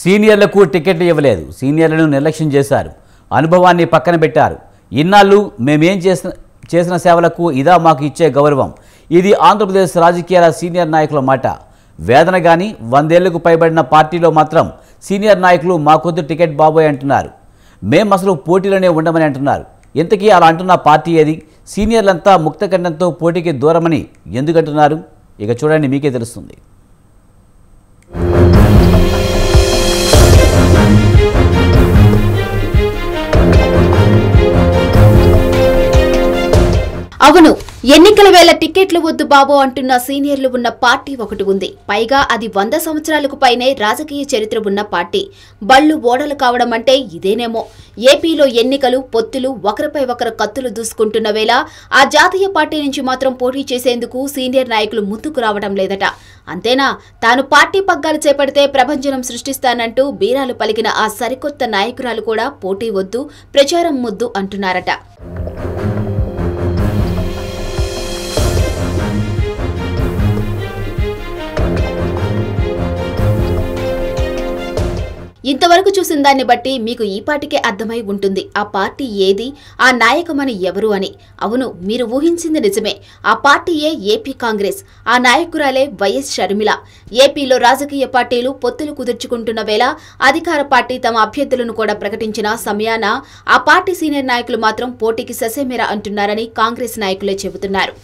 సీనియర్లకు టికెట్లు ఇవ్వలేదు. సీనియర్లను నిర్లక్ష్యం చేశారు. అనుభవాన్ని పక్కన పెట్టారు. ఇన్నాళ్ళు మేమేం చేసిన సేవలకు ఇదా మాకు ఇచ్చే గౌరవం. ఇది ఆంధ్రప్రదేశ్ రాజకీయాల సీనియర్ నాయకుల మాట. వేదన గాని 100 ఏళ్లకు పైబడిన పార్టీలో మాత్రం సీనియర్ నాయకులు మాకొద్దు టికెట్ బాబోయ్ అంటున్నారు. మేం అసలు పోటీలోనే ఉండమని అంటున్నారు. ఇంతకీ అలా అంటున్న పార్టీ ఏది? సీనియర్లంతా ముక్తకంఠంతో పోటీకి దూరమని ఎందుకంటున్నారు? ఇక చూడండి, మీకే తెలుస్తుంది. అవును, ఎన్నికల వేళ టికెట్లు వద్దు బాబో అంటున్న సీనియర్లు ఉన్న పార్టీ ఒకటి ఉంది. పైగా అది 100 సంవత్సరాలకు పైనే రాజకీయ చరిత్ర ఉన్న పార్టీ. బళ్ళు ఓడలు కావడం అంటే ఇదేనేమో. ఏపీలో ఎన్నికలు, పొత్తులు, ఒకరిపై ఒకరు కత్తులు దూసుకుంటున్న వేళ ఆ జాతీయ పార్టీ నుంచి మాత్రం పోటీ చేసేందుకు సీనియర్ నాయకులు ముందుకు రావడం లేదట. అంతేనా, తాను పార్టీ పగ్గాలు చేపడితే ప్రభంజనం సృష్టిస్తానంటూ బీరాలు పలికిన ఆ సరికొత్త నాయకురాలు కూడా పోటీ వద్దు, ప్రచారం ముద్దు అంటున్నారట. ఇంతవరకు చూసిన దాన్ని బట్టి మీకు ఈ పార్టీకే అర్థమై ఉంటుంది ఆ పార్టీ ఏది, ఆ నాయకమని ఎవరు అని. అవును, మీరు ఊహించింది నిజమే. ఆ పార్టీయే ఏపీ కాంగ్రెస్. ఆ నాయకురాలే వైఎస్ షర్మిల. ఏపీలో రాజకీయ పార్టీలు పొత్తులు కుదుర్చుకుంటున్న వేళ అధికార పార్టీ తమ అభ్యర్థులను కూడా ప్రకటించిన సమయాన ఆ పార్టీ సీనియర్ నాయకులు మాత్రం పోటీకి ససేమిరా అంటున్నారని కాంగ్రెస్ నాయకులే చెబుతున్నారు.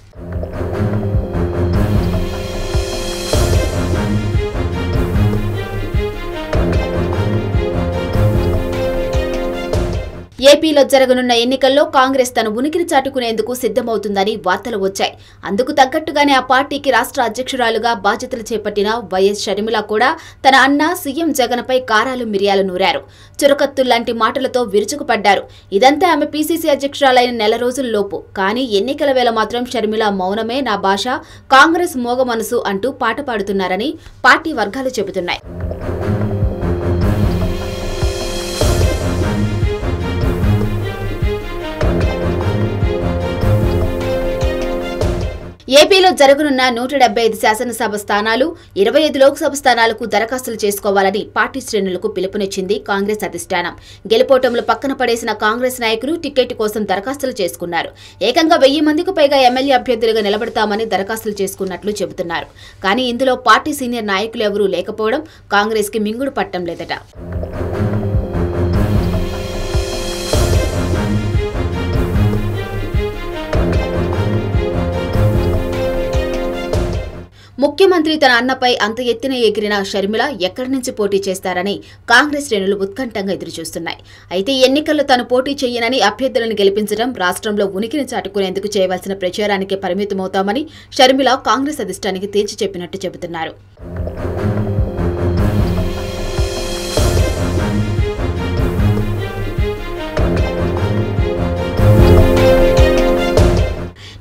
ఏపీలో జరగనున్న ఎన్నికల్లో కాంగ్రెస్ తన ఉనికిని చాటుకునేందుకు సిద్ధమవుతుందని వార్తలు వచ్చాయి. అందుకు తగ్గట్టుగానే ఆ పార్టీకి రాష్ట్ర అధ్యక్షురాలుగా బాధ్యతలు చేపట్టిన వైఎస్ షర్మిల కూడా తన అన్న సీఎం జగన్పై కారాలు మిరియాలు నూరారు. చురకత్తుల్లాంటి మాటలతో విరుచుకుపడ్డారు. ఇదంతా ఆమె పీసీసీ అధ్యక్షురాలైన నెల రోజుల్లోపు. కానీ ఎన్నికల వేళ మాత్రం షర్మిల మౌనమే నా భాష, కాంగ్రెస్ మోగ మనసు అంటూ పాట పాడుతున్నారని పార్టీ వర్గాలు చెబుతున్నాయి. ఏపీలో జరగనున్న 175 శాసనసభ స్థానాలు, 25 లోక్సభ స్థానాలకు దరఖాస్తులు చేసుకోవాలని పార్టీ శ్రేణులకు పిలుపునిచ్చింది కాంగ్రెస్ అధిష్టానం. గెలుపోటములు పక్కన పడేసిన కాంగ్రెస్ నాయకులు టికెట్ కోసం దరఖాస్తులు చేసుకున్నారు. ఏకంగా 1000 మందికి పైగా ఎమ్మెల్యే అభ్యర్థులుగా నిలబడతామని దరఖాస్తులు చేసుకున్నట్లు చెబుతున్నారు. కానీ ఇందులో పార్టీ సీనియర్ నాయకులు ఎవరూ లేకపోవడం కాంగ్రెస్ కి మింగుడు పట్టం లేదట. ముఖ్యమంత్రి తన అన్నపై అంత ఎత్తున ఎగిరిన షర్మిల ఎక్కడి నుంచి పోటీ చేస్తారని కాంగ్రెస్ శ్రేణులు ఉత్కంఠంగా ఎదురుచూస్తున్నాయి. అయితే ఎన్నికల్లో తాను పోటీ చేయనని అభ్యర్థులను గెలిపించడం, రాష్ట్రంలో ఉనికిని చాటుకునేందుకు చేయవలసిన ప్రచారానికే పరిమితమవుతామని షర్మిల కాంగ్రెస్ అధిష్టానికి తేల్చి చెప్పినట్టు చెబుతున్నారు.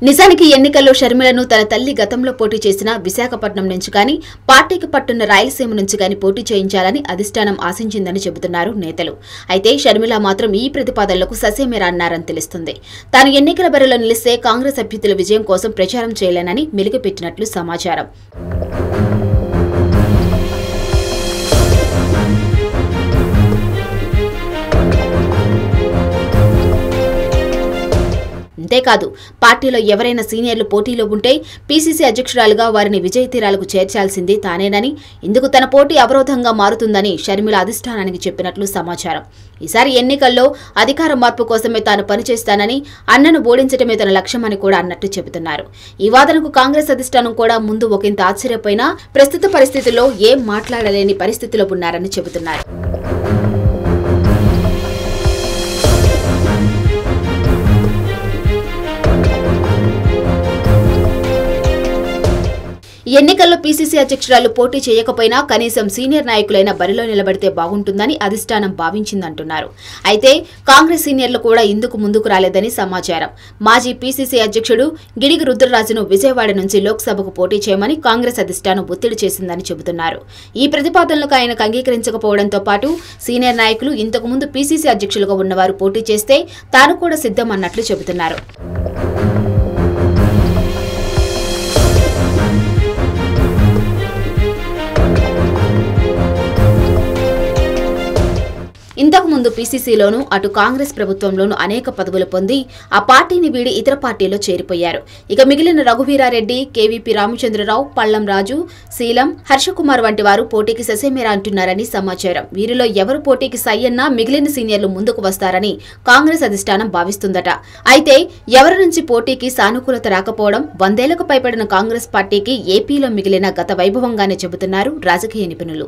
నిజానికి ఎన్నికల్లో షర్మిలను తన తల్లి గతంలో పోటీ చేసిన విశాఖపట్నం నుంచి కానీ, పార్టీకి పట్టున్న రాయలసీమ నుంచి కానీ పోటీ చేయించాలని అధిష్టానం ఆశించిందని చెబుతున్నారు నేతలు. అయితే షర్మిల మాత్రం ఈ ప్రతిపాదనలకు ససేమిరా అన్నారని తెలుస్తుంది. తాను ఎన్నికల బరిలో నిలిస్తే కాంగ్రెస్ అభ్యర్థుల విజయం కోసం ప్రచారం చేయలేనని మెలిగిపెట్టినట్లు సమాచారం. అంతేకాదు, పార్టీలో ఎవరైనా సీనియర్లు పోటీలో ఉంటే పీసీసీ అధ్యక్షురాలుగా వారిని విజయ తీరాలకు చేర్చాల్సింది తానేనని, ఇందుకు తన పోటీ అవరోధంగా మారుతుందని షర్మిల అధిష్టానానికి చెప్పినట్లు సమాచారం. ఈసారి ఎన్నికల్లో అధికార మార్పు కోసమే తాను పనిచేస్తానని, అన్నను ఓడించడమే తన లక్ష్యమని కూడా అన్నట్టు చెబుతున్నారు. ఈ వాదనకు కాంగ్రెస్ అధిష్టానం కూడా ముందు ఒకంత ఆశ్చర్యపోయినా ప్రస్తుత పరిస్థితుల్లో ఏం మాట్లాడలేని పరిస్థితిలో ఉన్నారని చెబుతున్నారు. ఎన్నికల్లో పీసీసీ అధ్యక్షురాలు పోటీ చేయకపోయినా కనీసం సీనియర్ నాయకులైన బరిలో నిలబడితే బాగుంటుందని అధిష్టానం భావించిందంటున్నారు. అయితే కాంగ్రెస్ సీనియర్లు కూడా ఇందుకు ముందుకు రాలేదని సమాచారం. మాజీ పీసీసీ అధ్యక్షుడు గిడిగి రుద్రరాజును విజయవాడ నుంచి లోక్సభకు పోటీ చేయమని కాంగ్రెస్ అధిష్టానం ఒత్తిడి చేసిందని చెబుతున్నారు. ఈ ప్రతిపాదనలకు ఆయనకు అంగీకరించకపోవడంతో పాటు సీనియర్ నాయకులు ఇంతకుముందు పీసీసీ అధ్యక్షులుగా ఉన్నవారు పోటీ చేస్తే తాను కూడా సిద్ధమన్నట్లు చెబుతున్నారు. ఇంతకుముందు పీసీసీలోనూ అటు కాంగ్రెస్ ప్రభుత్వంలోనూ అనేక పదవులు పొంది ఆ పార్టీని వీడి ఇతర పార్టీలో చేరిపోయారు. ఇక మిగిలిన రఘువీరారెడ్డి, కేవీపీ రామచంద్రరావు, పళ్లం రాజు, శీలం, హర్షకుమార్ వంటి వారు పోటీకి ససేమేరా అంటున్నారని సమాచారం. వీరిలో ఎవరు పోటీకి సయ్యన్నా మిగిలిన సీనియర్లు ముందుకు వస్తారని కాంగ్రెస్ అధిష్టానం భావిస్తుందట. అయితే ఎవరి నుంచి పోటీకి సానుకూలత రాకపోవడం 100 ఏళ్లకు పైబడిన కాంగ్రెస్ పార్టీకి ఏపీలో మిగిలిన గత వైభవంగానే చెబుతున్నారు రాజకీయ నిపుణులు.